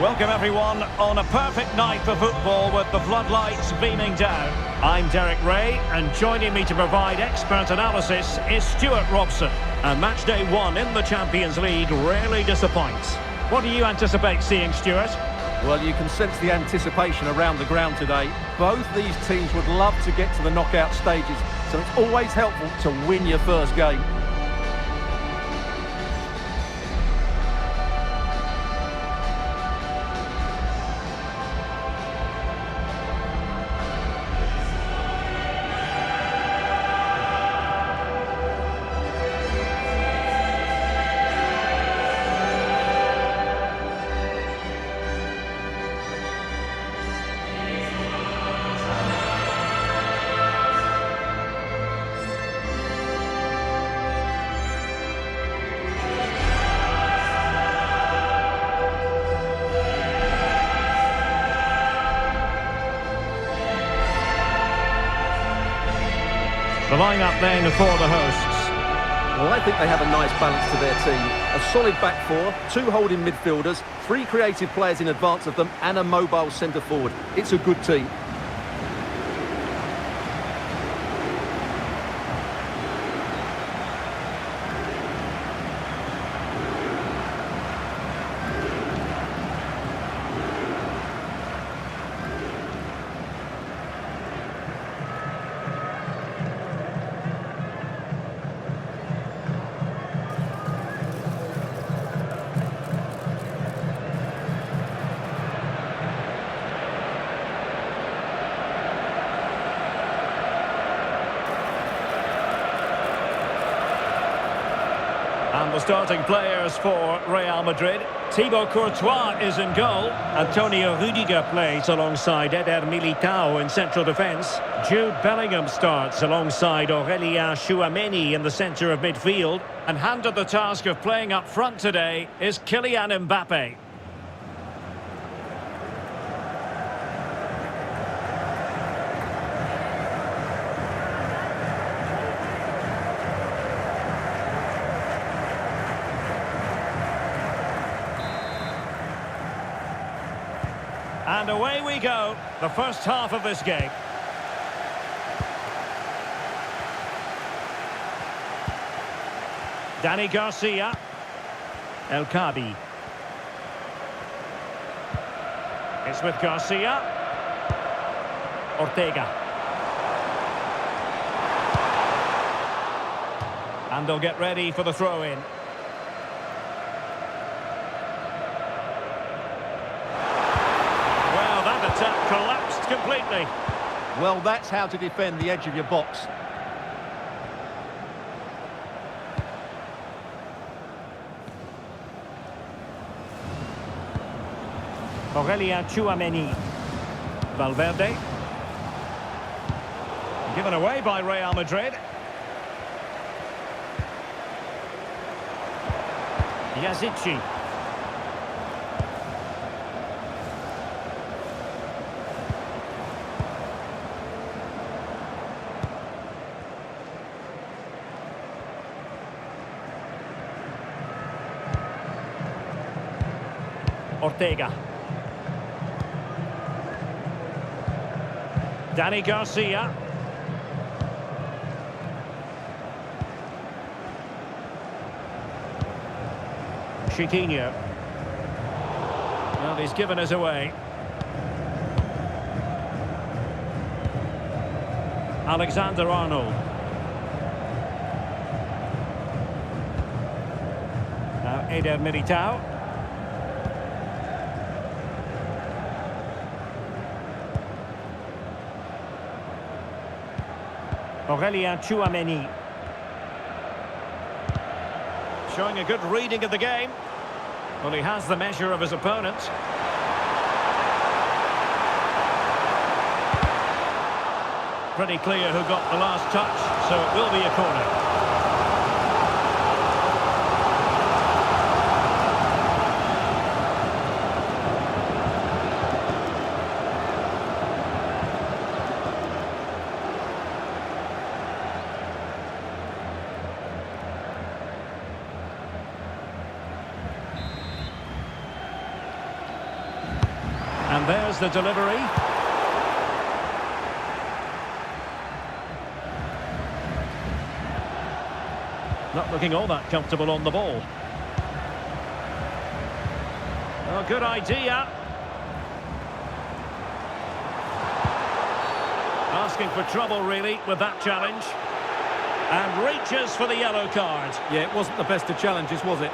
Welcome everyone on a perfect night for football with the floodlights beaming down. I'm Derek Ray, and joining me to provide expert analysis is Stuart Robson. And match day 1 in the Champions League rarely disappoints. What do you anticipate seeing, Stuart? Well, you can sense the anticipation around the ground today. Both these teams would love to get to the knockout stages, so it's always helpful to win your first game. The lineup then for the hosts. Well, I think they have a nice balance to their team. A solid back four, 2 holding midfielders, 3 creative players in advance of them, and a mobile centre forward. It's a good team. And the starting players for Real Madrid. Thibaut Courtois is in goal. Antonio Rudiger plays alongside Eder Militao in central defence. Jude Bellingham starts alongside Aurélien Tchouameni in the centre of midfield. And handed the task of playing up front today is Kylian Mbappe. And away we go, the first half of this game. Dani Garcia. El Khabi. It's with Garcia. Ortega. And they'll get ready for the throw-in. Attack collapsed completely. Well, that's how to defend the edge of your box. Aurélien Tchouameni. Valverde. Given away by Real Madrid. Yazici. Ortega. Dani Garcia. Chiquinho. Well, he's given us away. Alexander-Arnold. Now Eder Militao. Aurélien Tchouameni. Showing a good reading of the game. Well, he has the measure of his opponent. Pretty clear who got the last touch, so it will be a corner. And there's the delivery. Not looking all that comfortable on the ball. Oh, good idea. Asking for trouble, really, with that challenge. And reaches for the yellow card. Yeah, it wasn't the best of challenges, was it?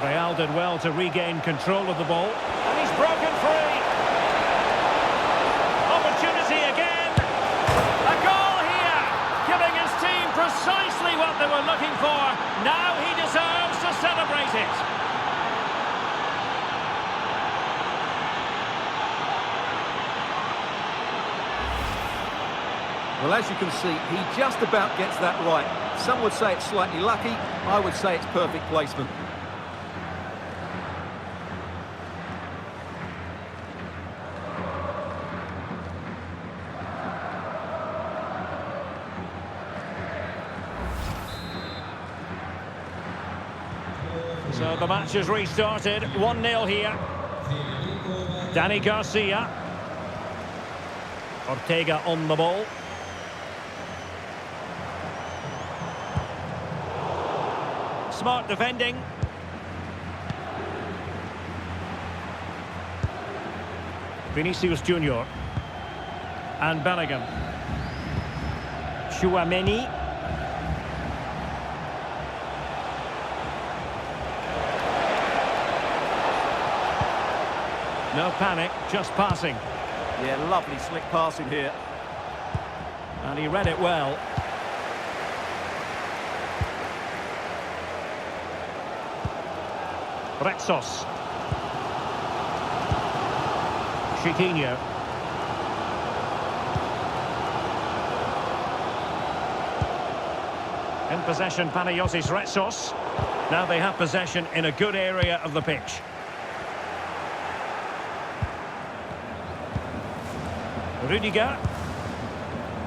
Real did well to regain control of the ball. And he's broken free. Opportunity again. A goal here. Giving his team precisely what they were looking for. Now he deserves to celebrate it. Well, as you can see, he just about gets that right. Some would say it's slightly lucky. I would say it's perfect placement. So the match has restarted. 1-0 here. Dani Garcia. Ortega on the ball. Smart defending. Vinicius Junior. And Bellingham. Tchouaméni. No panic, just passing. Yeah, lovely slick passing here. And he read it well. Retsos. Chiquinho. In possession, Panayotis Retsos. Now they have possession in a good area of the pitch. Rudiger.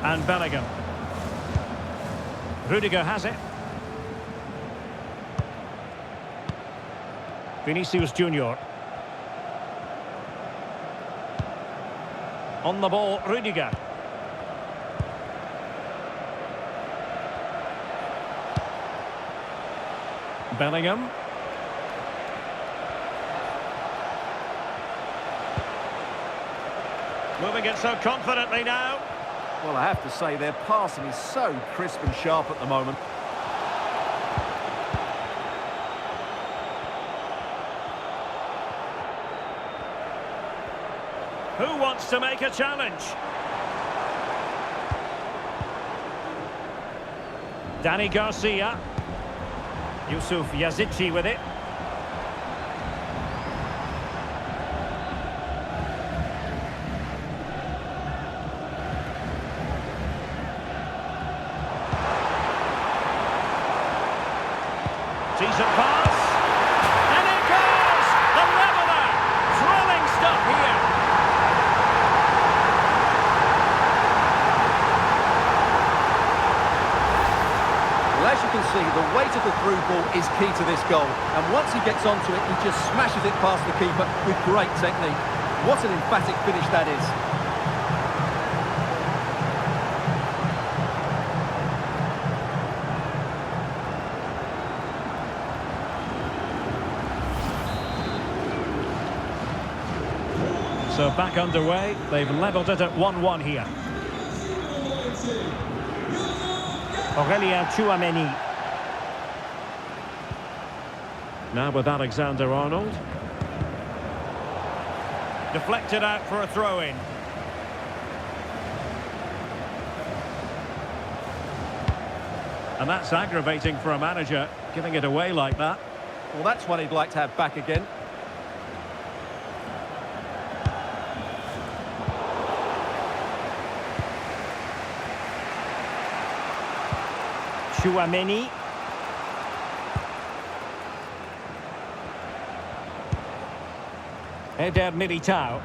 And Bellingham. Rudiger has it. Vinicius Junior. On the ball, Rudiger. Bellingham. Moving it so confidently now. Well, I have to say, their passing is so crisp and sharp at the moment. Who wants to make a challenge? Dani Garcia. Yusuf Yazici with it. Decent pass. And it goes! The leveller! Thrilling stuff here. Well, as you can see, the weight of the through ball is key to this goal. And once he gets onto it, he just smashes it past the keeper with great technique. What an emphatic finish that is. So back underway. They've levelled it at 1-1 here. Aurélien Tchouaméni. Now with Alexander-Arnold. Deflected out for a throw-in. And that's aggravating for a manager, giving it away like that. Well, that's one he'd like to have back again. Tchouaméni. Eder Militao.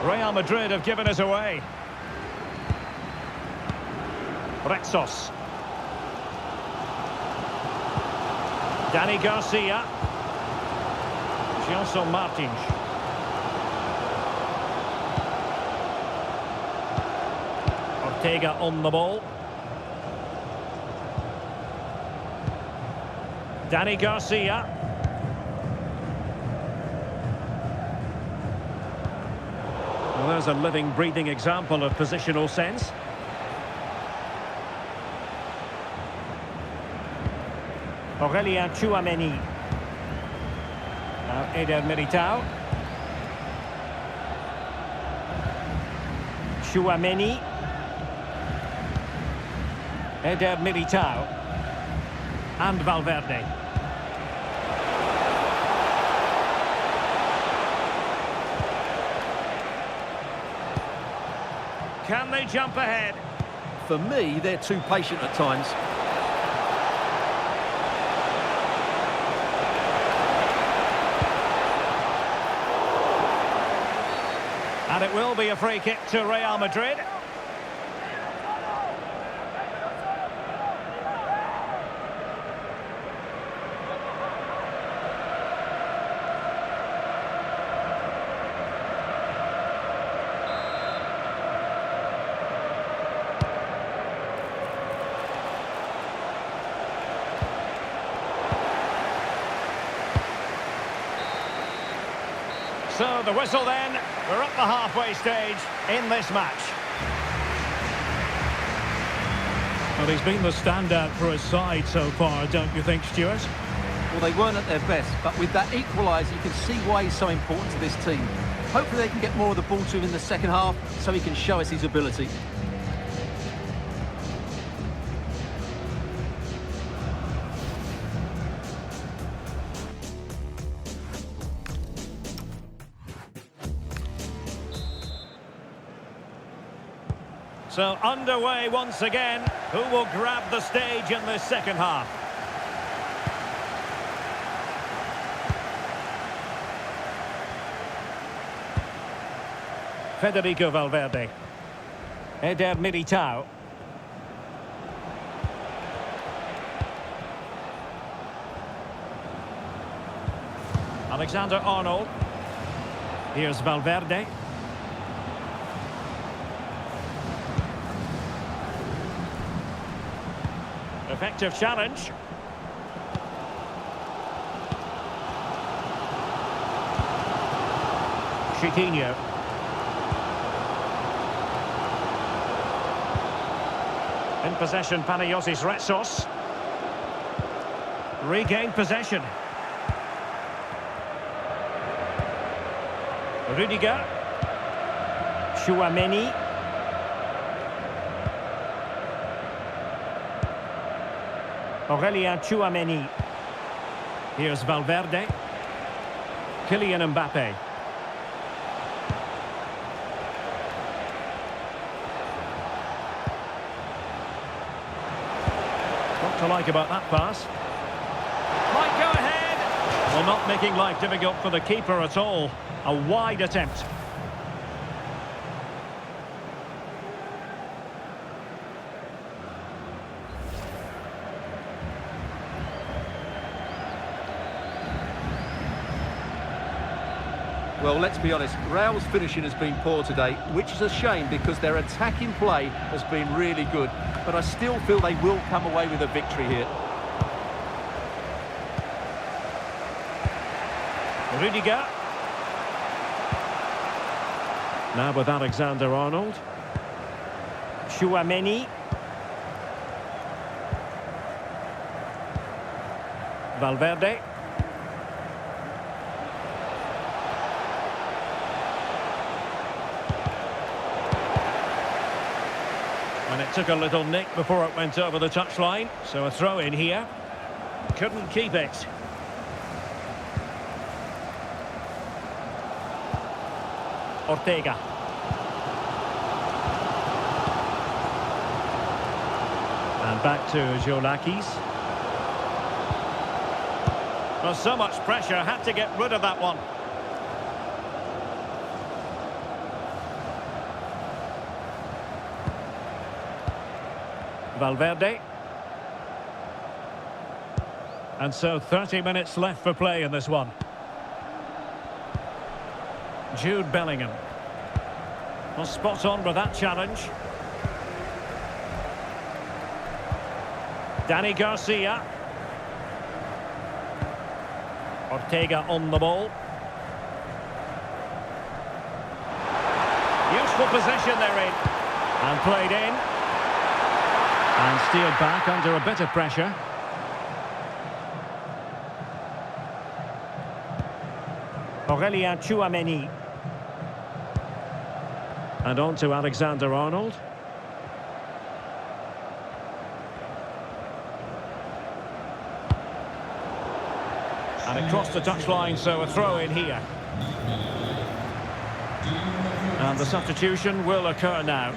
Real Madrid have given us away. Retsos. Dani Garcia. Gelson Martins. Ortega on the ball. Dani Garcia. Well, there's a living, breathing example of positional sense. Aurelien Tchouaméni. Now Eder Militao. Tchouaméni. Eder Militao. And Valverde. Can they jump ahead? For me, they're too patient at times. And it will be a free kick to Real Madrid. So the whistle then, we're up the halfway stage in this match. Well, he's been the standout for his side so far, don't you think, Stuart? Well, they weren't at their best, but with that equaliser, you can see why he's so important to this team. Hopefully they can get more of the ball to him in the second half so he can show us his ability. So underway once again. Who will grab the stage in this second half? Federico Valverde. Eder Militao. Alexander-Arnold. Here's Valverde. Effective challenge. Chiquinho. In possession, Panayotis Retsos. Regained possession. Rudiger. Tchouaméni. Aurelien Tchouaméni. Here's Valverde. Kylian Mbappe. What to like about that pass? Might go ahead. Well, not making life difficult for the keeper at all. A wide attempt. Well, let's be honest, Real's finishing has been poor today, which is a shame because their attacking play has been really good. But I still feel they will come away with a victory here. Rudiger. Now with Alexander-Arnold. Tchouaméni. Valverde. And it took a little nick before it went over the touchline. So a throw in here. Couldn't keep it. Ortega. And back to Jolakis. Well, so much pressure, had to get rid of that one. Valverde. And so 30 minutes left for play in this one. Jude Bellingham. Well, spot on with that challenge. Dani Garcia. Ortega on the ball. Useful position they're in. And played in. And steered back under a bit of pressure. Aurélien Tchouaméni. And on to Alexander-Arnold. And across the touchline, so a throw in here. And the substitution will occur now.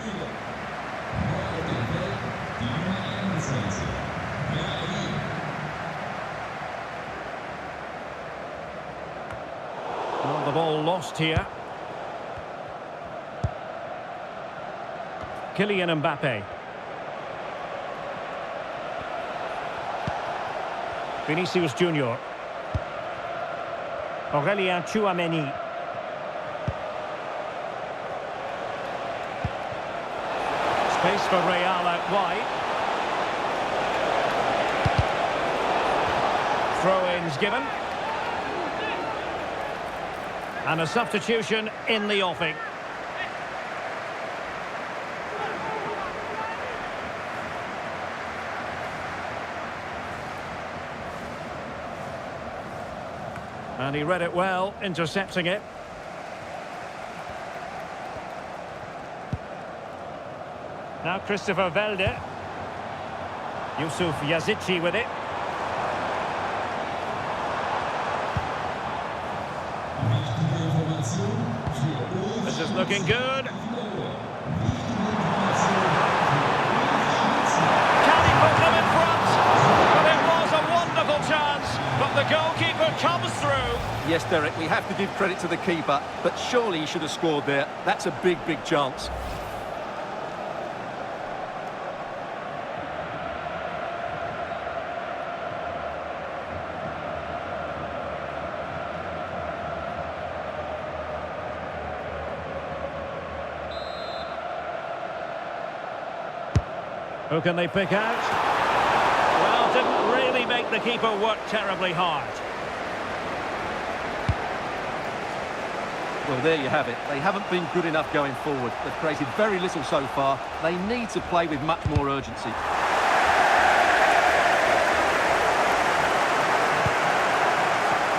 Well, the ball lost here. Kylian Mbappe. Vinicius Junior. Aurélien Tchouaméni. Space for Real out wide. Throw-ins given. And a substitution in the offing. And he read it well, intercepting it. Now Christopher Velde. Yusuf Yazici with it. This is looking good. Can he put them in front? Well, it was a wonderful chance, but the goalkeeper comes through. Yes, Derek, we have to give credit to the keeper, but surely he should have scored there. That's a big, big chance. Who can they pick out? Well, didn't really make the keeper work terribly hard. Well, there you have it. They haven't been good enough going forward. They've created very little so far. They need to play with much more urgency.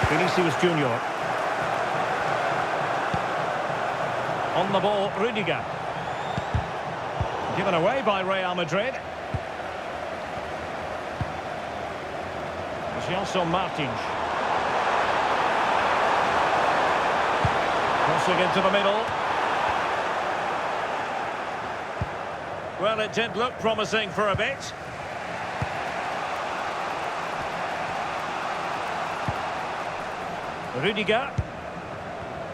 Vinicius Junior. On the ball, Rüdiger. Given away by Real Madrid. Gelson Martins. Crossing into the middle. Well, it did look promising for a bit. Rüdiger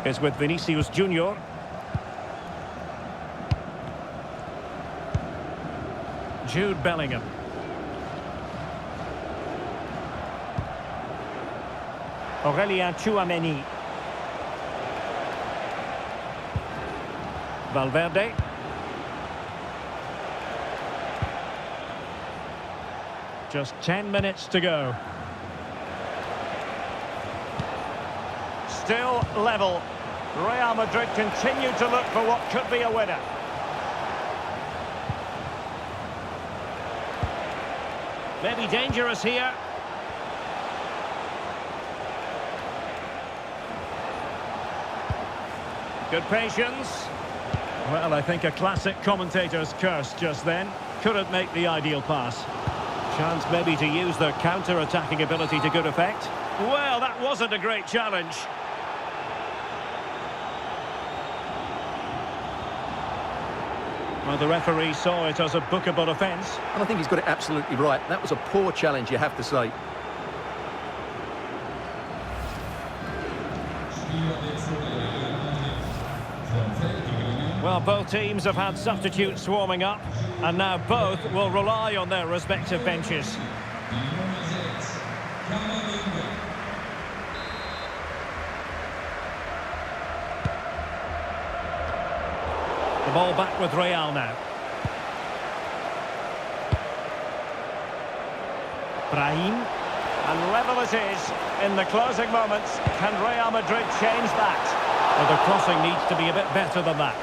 is with Vinicius Junior. Jude Bellingham. Aurélien Tchouaméni. Valverde. Just 10 minutes to go. Still level. Real Madrid continue to look for what could be a winner. Maybe dangerous here. Good patience. Well, I think a classic commentator's curse just then. Couldn't make the ideal pass. Chance maybe to use their counter-attacking ability to good effect. Well, that wasn't a great challenge. Well, the referee saw it as a bookable offence. And I think he's got it absolutely right. That was a poor challenge, you have to say. Well, both teams have had substitutes warming up, and now both will rely on their respective benches. The ball back with Real now. Brahim. And level it is in the closing moments. Can Real Madrid change that? Well, the crossing needs to be a bit better than that.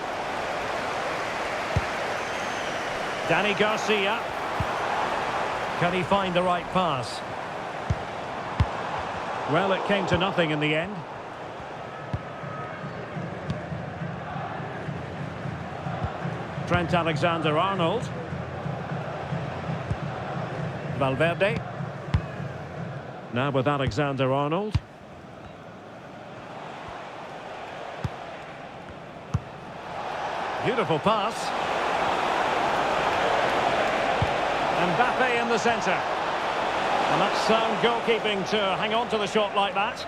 Danny Garcia. Can he find the right pass? Well, it came to nothing in the end. Trent Alexander-Arnold. Valverde. Now with Alexander-Arnold. Beautiful pass. Mbappe in the centre. And that's sound goalkeeping to hang on to the shot like that.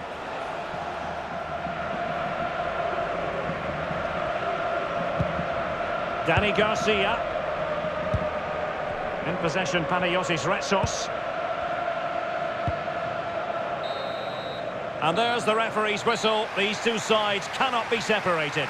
Danny Garcia. In possession, Panayotis Retsos. And there's the referee's whistle. These two sides cannot be separated.